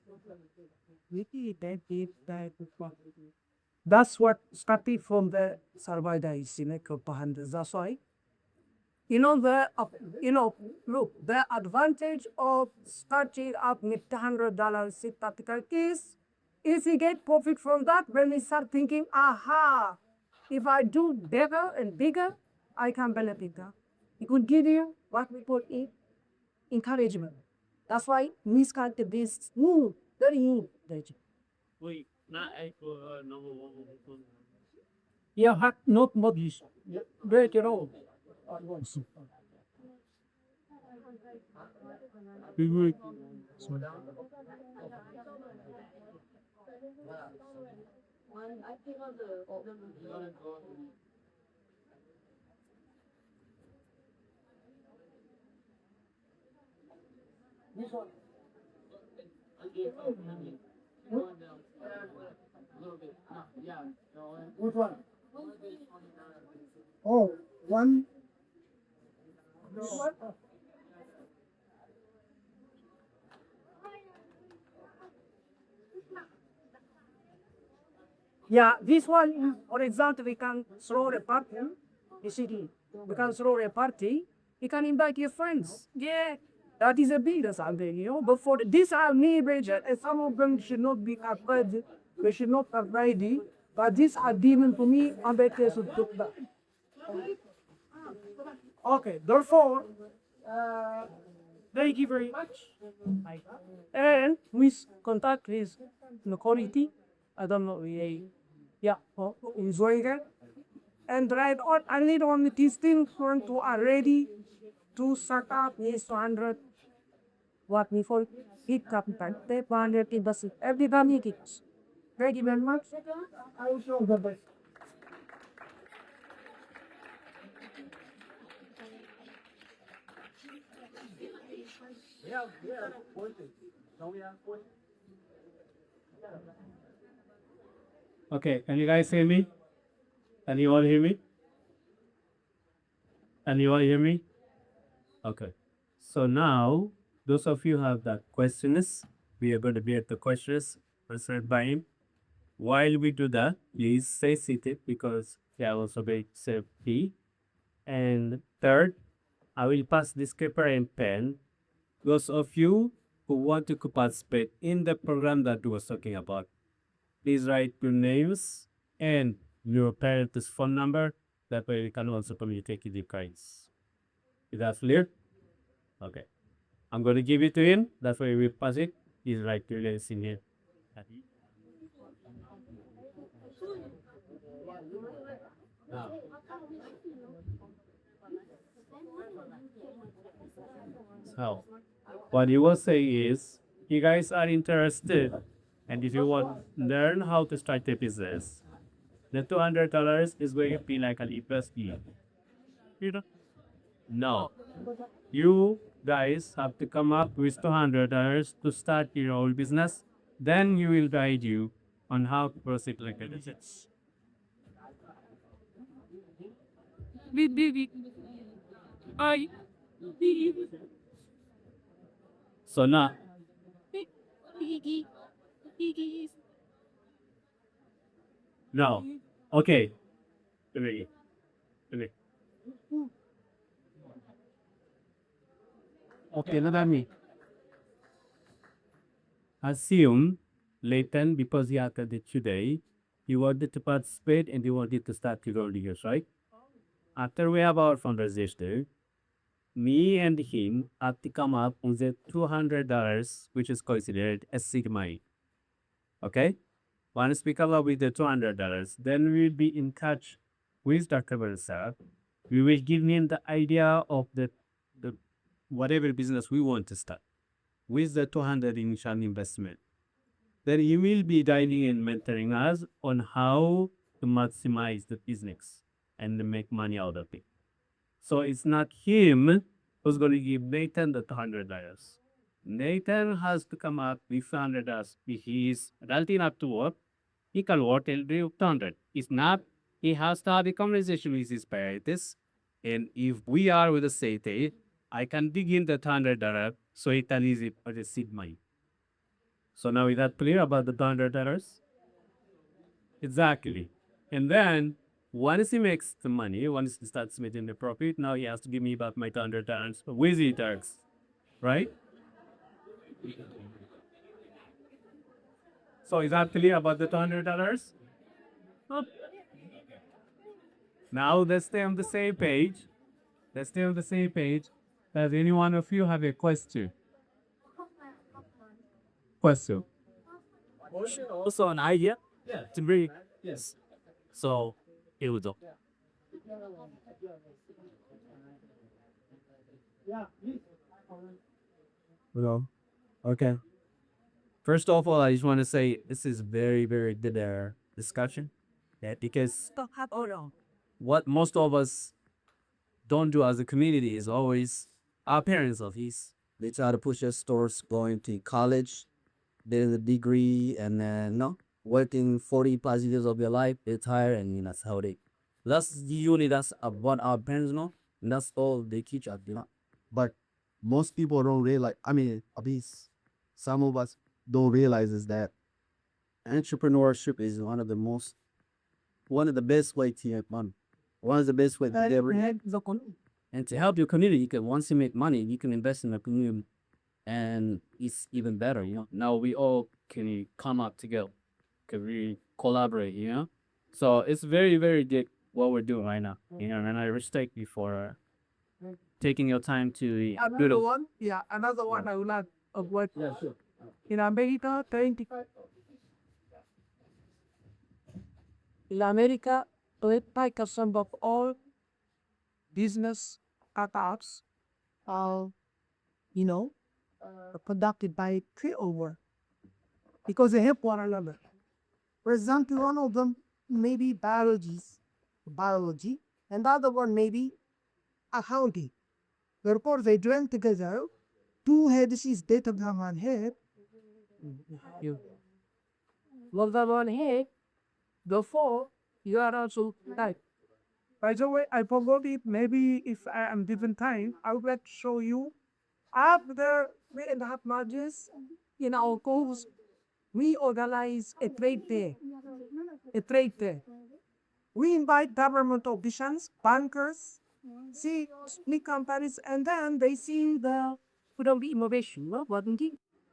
that's what started from the survivor is in a that's why look, the advantage of starting up with $100 certificate is if you get profit from that, when you start thinking, aha, if I do better and bigger, I can benefit that. It could give you what we call encouragement. That's why we start this very new. Yeah, not this. Break it all. Oh, one. Yeah, this one, for example, we can throw a party. You see, we can throw a party. You can invite your friends. Yeah, that is a business something, you know. But for this, are me major, and some of them should not be avoided. We should not avoid it. But these are given to me, and they should took that. Okay, therefore, uh, thank you very much. And please contact his quality. I don't know, yeah, enjoying it. And right on, I need only these things who are ready to set up his 200 what we call heat capital. They 100 in the seat. Everybody it. Thank you very much. I will show the best. Okay, can you guys hear me? Can you all hear me? Can you all hear me? Okay. So now, those of you who have the questions, we are going to be at the questions answered by him. While we do that, please stay seated because they are also very safety. And third, I will pass this paper and pen. Those of you who want to participate in the program that we was talking about, please write your names and your parents' phone number. That way we can also communicate with you guys. Is that clear? Okay. I'm going to give it to him. That's why we pass it. He's right to this in here. Now, so, what you will say is, you guys are interested, and if you want to learn how to start a business, the $200 is going to be like an investment. You know? No. You guys have to come up with $200 to start your own business. Then we will guide you on how to proceed like a business. So now, no. Okay. Wait. Wait. Okay, look at me. Assume Leighton, because he acted it today, he wanted to participate and he wanted to start his own years, right? After we have our fundraiser, me and him have to come up with the $200, which is considered as seed money. Okay? Once we come up with the $200, then we'll be in touch with Dr. Barasa. We will give him the idea of the whatever business we want to start with the 200 initial investment. Then he will be guiding and mentoring us on how to maximize the business and make money out of it. So it's not him who's going to give Nathan the $200. Nathan has to come up with $200. If he is adult enough to work, he can work and do 200. If not, he has to have a conversation with his parents. And if we are with the state, I can dig in the $200 so he can use it for the seed money. So now is that clear about the $200? Exactly. And then once he makes the money, once he starts making the profit, now he has to give me back my $200 with the tax, right? So is that clear about the $200? Now let's stay on the same page. Let's stay on the same page. Does any one of you have a question? Question. Also an idea. To me. Yes. So here we go. You know. Okay. First of all, I just want to say this is very, very good discussion. Yeah, because what most of us don't do as a community is always our parents of his. They try to push us towards going to college, getting a degree, and then no, working 40 plus years of your life, retire, and that's how they. That's usually that's what our parents know, and that's all they teach us. But most people don't realize. I mean, at least some of us don't realize is that entrepreneurship is one of the best way to make money. One of the best way to get rich. And to help your community, you can once you make money, you can invest in the community, and it's even better. Now we all can come up together, can we collaborate? So it's very, very good what we're doing right now. And I respect you for taking your time to do Another one, yeah, another one I would like to work. Yeah, sure. In America, 25% of all business startups are, conducted by pre-over because they help one another. For example, one of them may be biology, and the other one may be accounting. Therefore, they join together. Two heads is better than one head. Well, the one head, therefore, you are also right. By the way, I forgot it. Maybe if I am given time, I would like to show you. After 3.5 months in our course, we organize a trade fair. A trade fair. We invite government officials, bankers, CEOs, big companies, and then they see the innovation.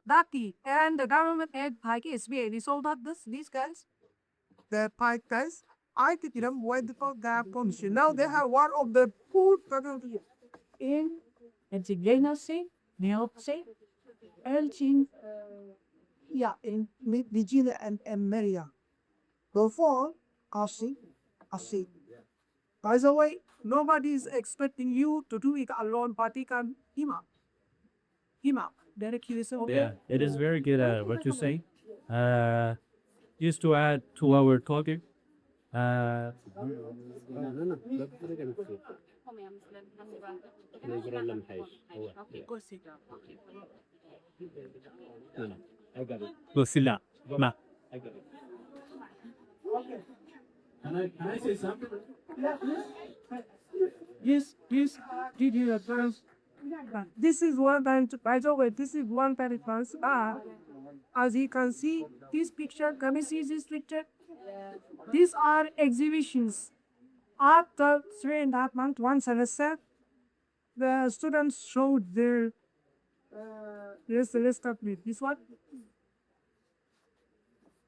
Dati and the government had Pike SBA. They sold out these guys. The Pike guys. I did them wait for their commission. Now they have one of the poor faculty in Integracy, Neopsy, Elgin, yeah, in Virginia and Maria. Before, I see. By the way, nobody is expecting you to do it alone, but you can team up. Directly say, okay. Yeah, it is very good at what you say. Just to add to what we're talking, uh, Lucilla, ma. Can I say something? Yes, did you advance? This is one time, by the way, this is one time advance. As you can see, this picture, can you see this picture? These are exhibitions. After 3.5 months, one semester, the students showed their rest of it. This one.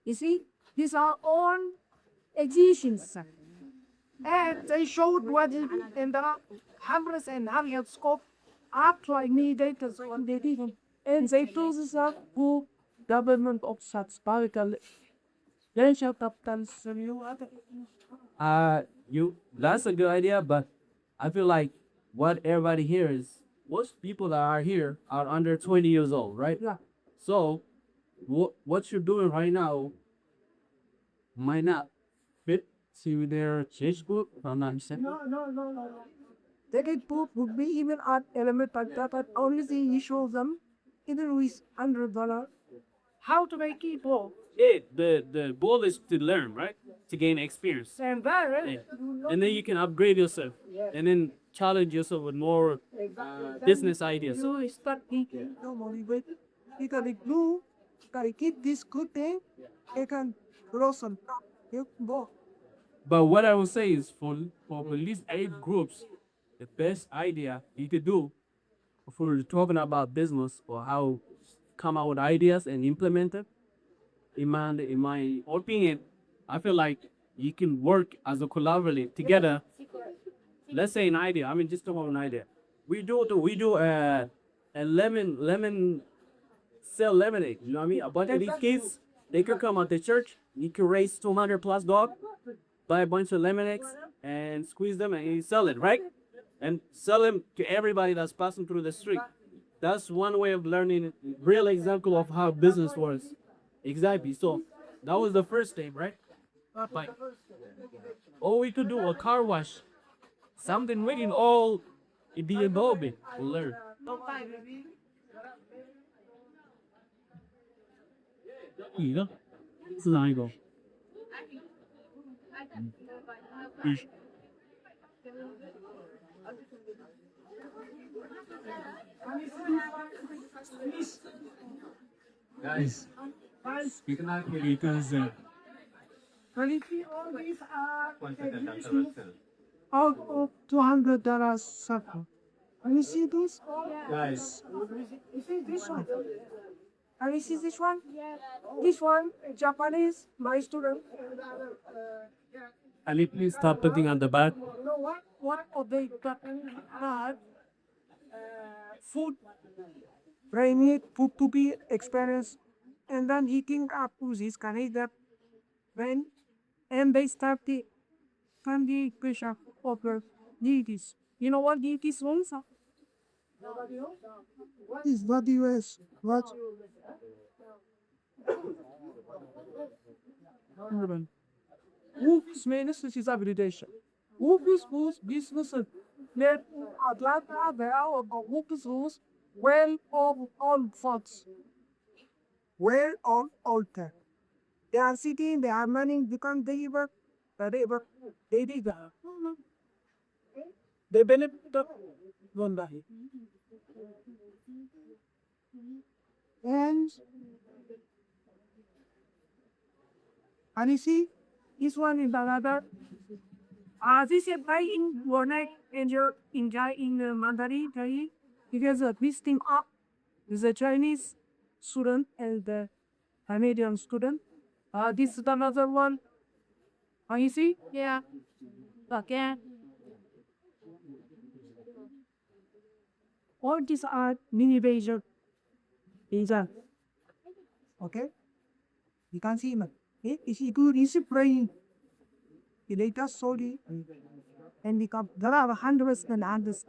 You see, these are all exhibitions. And they showed what is in the hundreds and hundreds scope after immediate on the even. And they told us up who government of such particle venture capitals review other. That's a good idea, but I feel like what everybody here is, most people that are here are under 20 years old, right? Yeah. So, what you're doing right now might not fit to their age group. If I'm not mistaken. No. They get both would be even at element like that, but only you show them even with $100 how to make it work. The goal is to learn, right? To gain experience. And then, Yeah. And then you can upgrade yourself, and then challenge yourself with more business ideas. so you start thinking, no money, but you gotta glue, gotta keep this good thing, you can grow some stuff. You can go. But what I would say is for at least 8 groups, the best idea you could do if we're talking about business or how come out with ideas and implement it, in my opinion, I feel like you can work as a collaborative together. Let's say an idea. I mean, just talk about an idea. We do a lemon sell lemonade. You know what I mean? A bunch of these kids, they could come out the church. You can raise 200 plus dog, buy a bunch of lemonades and squeeze them and you sell it, right? And sell them to everybody that's passing through the street. That's one way of learning real example of how business works. Exactly. So that was the first thing, right? Like all we could do a car wash. Something we can all be involved in. Learn. Gì đó? 是哪一个？Guys, because Quality, all these are out of $200 suffer. Can you see this? guys, You see this one? Can you see this one? This one, Japanese, my student. Can you please stop talking on the back? You know what? What of they had food, they need food to be experienced, and then he came up with this Canada when and they start the candy pressure of the deities. You know what deities means? What is what US? What? Who's means is habilitation. Who's business net Atlanta there are who's well of all thoughts. Well on altar. They are sitting, they are running because they work, they did that. They benefit the one day. And you see, this one is another. This is by in Warner and your enjoy in Mandarin, right? Because this team up is a Chinese student and the Canadian student. This is another one. You see? Yeah. Again. All these are mini version. These are okay. You can see them. It's good. It's playing. The data sorry and become there are hundreds and hundreds.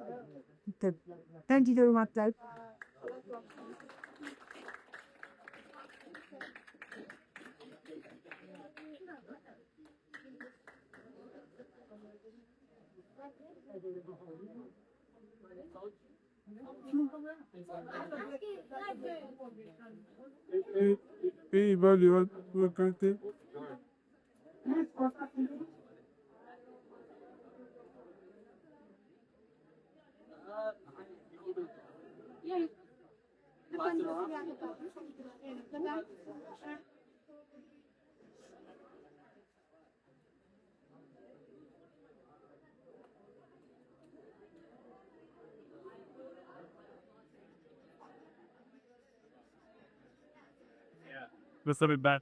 Thank you very much. Value, Let's have it back.